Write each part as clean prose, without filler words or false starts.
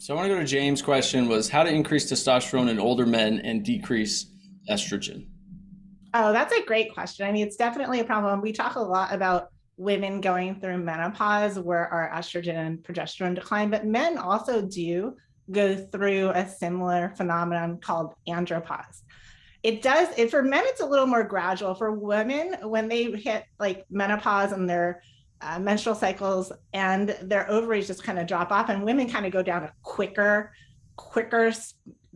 So I want to go to James' question was how to increase testosterone in older men and decrease estrogen. Oh, that's a great question. I mean, it's definitely a problem. We talk a lot about women going through menopause where our estrogen and progesterone decline, but men also do go through a similar phenomenon called andropause. It for men, it's a little more gradual. For women, when they hit like menopause and their menstrual cycles and their ovaries just kind of drop off, and women kind of go down a quicker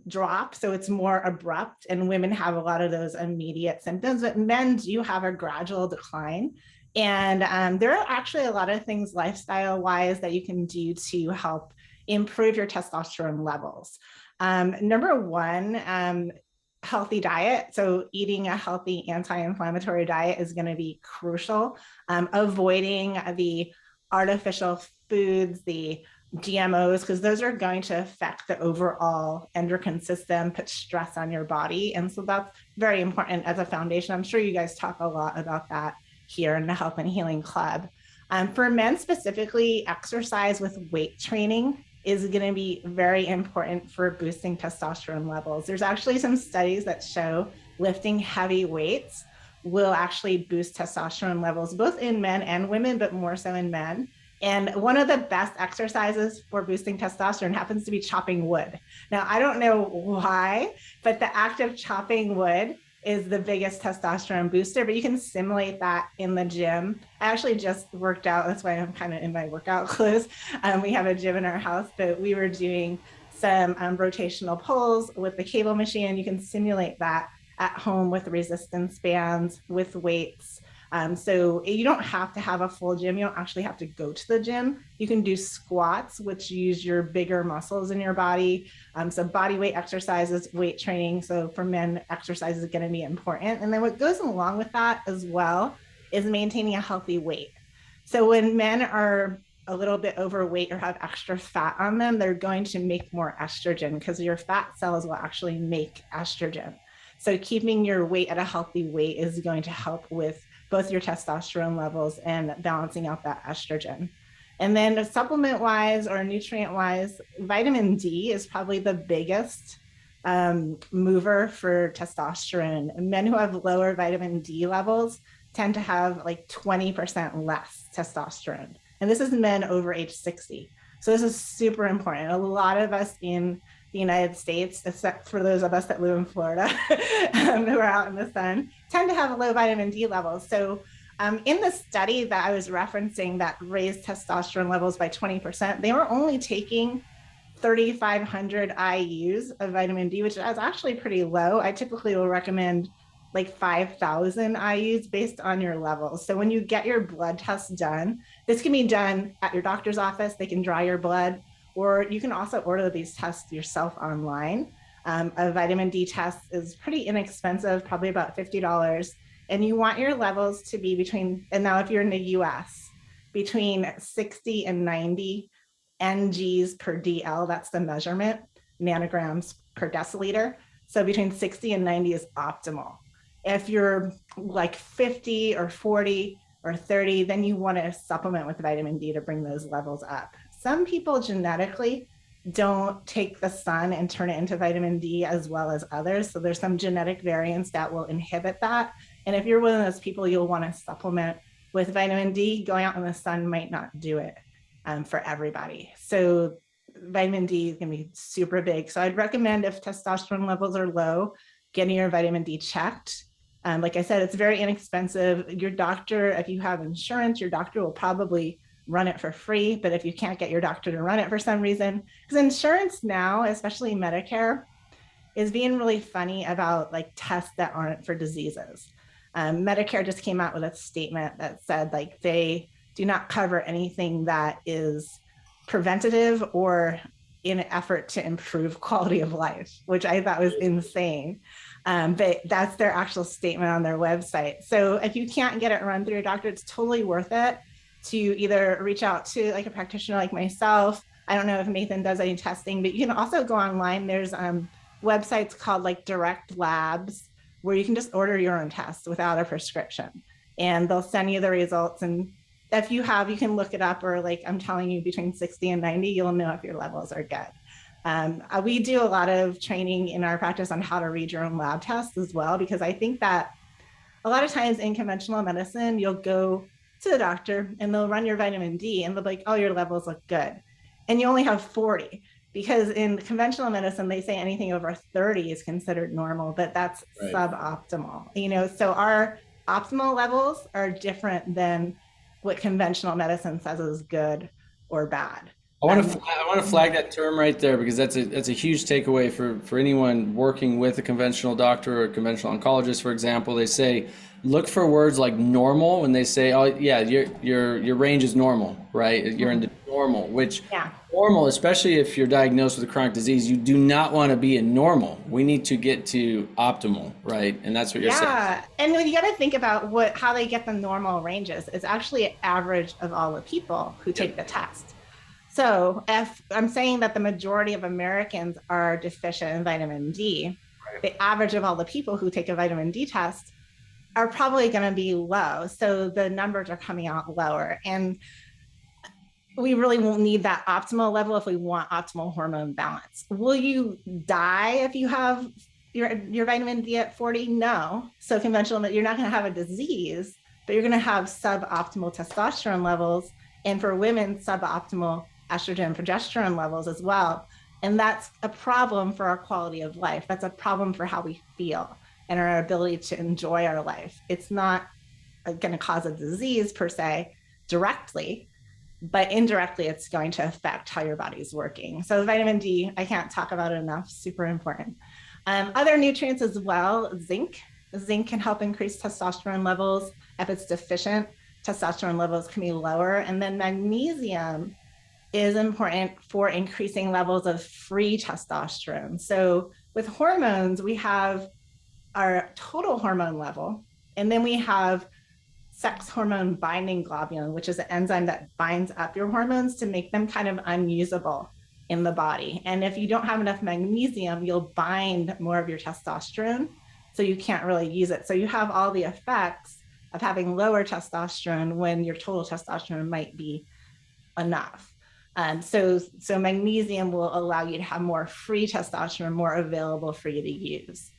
drop. So it's more abrupt, and women have a lot of those immediate symptoms, but men do have a gradual decline. And there are actually a lot of things lifestyle wise that you can do to help improve your testosterone levels. Number one, healthy diet. So eating a healthy anti-inflammatory diet is going to be crucial. Avoiding the artificial foods, the GMOs, because those are going to affect the overall endocrine system, put stress on your body. And so that's very important as a foundation. I'm sure you guys talk a lot about that here in the Health and Healing Club. For men specifically, exercise with weight training is going to be very important for boosting testosterone levels. There's actually some studies that show lifting heavy weights will actually boost testosterone levels, both in men and women, but more so in men. And one of the best exercises for boosting testosterone happens to be chopping wood. Now, I don't know why, but the act of chopping wood is the biggest testosterone booster, but you can simulate that in the gym. I actually just worked out. That's why I'm kind of in my workout clothes. We have a gym in our house, but we were doing some rotational pulls with the cable machine. You can simulate that at home with resistance bands, with weights. So you don't have to have a full gym. You don't actually have to go to the gym. You can do squats, which use your bigger muscles in your body. So body weight exercises, weight training. So for men, exercise is going to be important. And then what goes along with that as well is maintaining a healthy weight. So when men are a little bit overweight or have extra fat on them, they're going to make more estrogen because your fat cells will actually make estrogen. So keeping your weight at a healthy weight is going to help with both your testosterone levels and balancing out that estrogen. And then supplement wise or nutrient wise, vitamin D is probably the biggest mover for testosterone. Men who have lower vitamin D levels tend to have like 20% less testosterone. And this is men over age 60. So this is super important. A lot of us in the United States, except for those of us that live in Florida who are out in the sun, tend to have low vitamin D levels. So in the study that I was referencing that raised testosterone levels by 20%, they were only taking 3,500 IUs of vitamin D, which is actually pretty low. I typically will recommend like 5,000 IUs based on your levels. So when you get your blood test done, this can be done at your doctor's office. They can draw your blood, or you can also order these tests yourself online. A vitamin D test is pretty inexpensive, probably about $50. And you want your levels to be between, and now if you're in the US, between 60 and 90 NGs per DL, that's the measurement, nanograms per deciliter. So between 60 and 90 is optimal. If you're like 50 or 40 or 30, then you want to supplement with vitamin D to bring those levels up. Some people genetically don't take the sun and turn it into vitamin D as well as others. So there's some genetic variants that will inhibit that. And if you're one of those people, you'll want to supplement with vitamin D. Going out in the sun might not do it for everybody. So vitamin D is going to be super big. So I'd recommend if testosterone levels are low, getting your vitamin D checked. Like I said, it's very inexpensive. Your doctor, if you have insurance, your doctor will probably run it for free. But if you can't get your doctor to run it for some reason, because insurance now, especially Medicare, is being really funny about like tests that aren't for diseases. Medicare just came out with a statement that said like they do not cover anything that is preventative or in an effort to improve quality of life, which I thought was insane. But that's their actual statement on their website. So if you can't get it run through your doctor, it's totally worth it to either reach out to like a practitioner like myself. I don't know if Nathan does any testing, but you can also go online. There's websites called like Direct Labs where you can just order your own test without a prescription and they'll send you the results. And if you have, you can look it up, or like I'm telling you, between 60 and 90, you'll know if your levels are good. We do a lot of training in our practice on how to read your own lab tests as well, because I think that a lot of times in conventional medicine, you'll go to the doctor and they'll run your vitamin D and they'll be like, oh, your levels look good. And you only have 40, because in conventional medicine, they say anything over 30 is considered normal, but that's Right. suboptimal. So our optimal levels are different than what conventional medicine says is good or bad. I want to flag that term right there, because that's a huge takeaway for anyone working with a conventional doctor or a conventional oncologist, for example. They say look for words like normal when they say, oh yeah, your range is normal, right? You're in the normal, which Yeah. normal, especially if you're diagnosed with a chronic disease, you do not want to be in normal. We need to get to optimal, right? And that's what you're saying. Yeah. And when you got to think about how they get the normal ranges, it's actually an average of all the people who take the test. So if I'm saying that the majority of Americans are deficient in vitamin D, the average of all the people who take a vitamin D test are probably going to be low. So the numbers are coming out lower. And we really won't need that optimal level if we want optimal hormone balance. Will you die if you have your vitamin D at 40? No. So conventional, you're not going to have a disease, but you're going to have suboptimal testosterone levels. And for women, suboptimal estrogen and progesterone levels as well. And that's a problem for our quality of life. That's a problem for how we feel and our ability to enjoy our life. It's not going to cause a disease per se directly, but indirectly it's going to affect how your body's working. So vitamin D, I can't talk about it enough, super important. Other nutrients as well, zinc. Zinc can help increase testosterone levels. If it's deficient, testosterone levels can be lower. And then magnesium is important for increasing levels of free testosterone. So with hormones, we have our total hormone level, and then we have sex hormone binding globulin, which is an enzyme that binds up your hormones to make them kind of unusable in the body. And if you don't have enough magnesium, you'll bind more of your testosterone, so you can't really use it. So you have all the effects of having lower testosterone when your total testosterone might be enough. So magnesium will allow you to have more free testosterone, more available for you to use.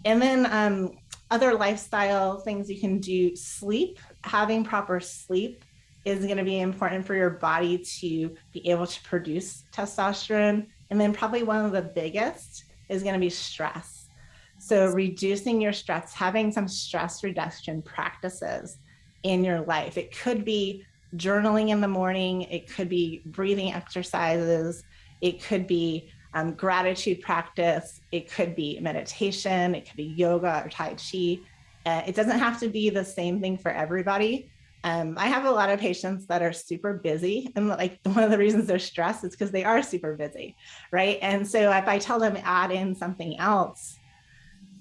And then other lifestyle things you can do, sleep. Having proper sleep is going to be important for your body to be able to produce testosterone. And then probably one of the biggest is going to be stress. So reducing your stress, having some stress reduction practices in your life. It could be journaling in the morning. It could be breathing exercises. It could be gratitude practice. It could be meditation. It could be yoga or Tai Chi. It doesn't have to be the same thing for everybody. I have a lot of patients that are super busy, and like one of the reasons they're stressed is because they are super busy, right? And so if I tell them add in something else,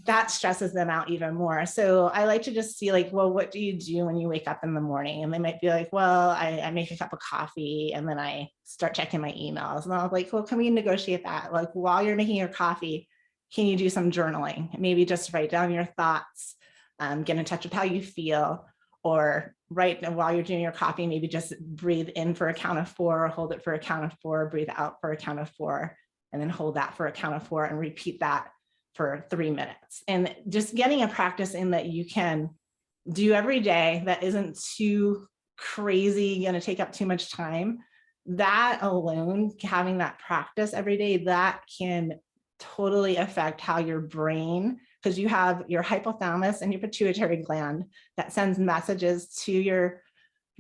that stresses them out even more. So I like to just see like, well, what do you do when you wake up in the morning? And they might be like, well, I make a cup of coffee and then I start checking my emails. And I was like, well, can we negotiate that? Like while you're making your coffee, can you do some journaling? Maybe just write down your thoughts, get in touch with how you feel, or while you're doing your coffee, maybe just breathe in for a count of 4, hold it for a count of 4, breathe out for a count of 4, and then hold that for a count of 4 and repeat that for 3 minutes. And just getting a practice in that you can do every day that isn't too crazy, going to take up too much time. That alone, having that practice every day, that can totally affect how your brain, because you have your hypothalamus and your pituitary gland that sends messages to your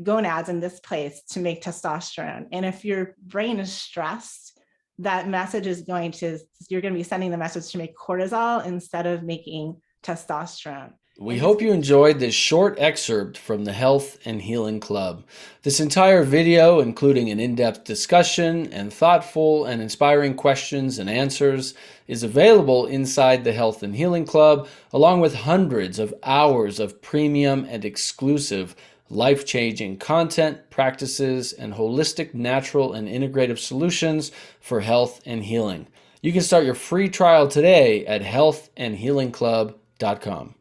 gonads in this place to make testosterone. And if your brain is stressed, that message is you're going to be sending the message to make cortisol instead of making testosterone. We hope you enjoyed this short excerpt from the Health and Healing Club. This entire video, including an in-depth discussion and thoughtful and inspiring questions and answers, is available inside the Health and Healing Club, along with hundreds of hours of premium and exclusive life-changing content, practices, and holistic, natural, and integrative solutions for health and healing. You can start your free trial today at healthandhealingclub.com.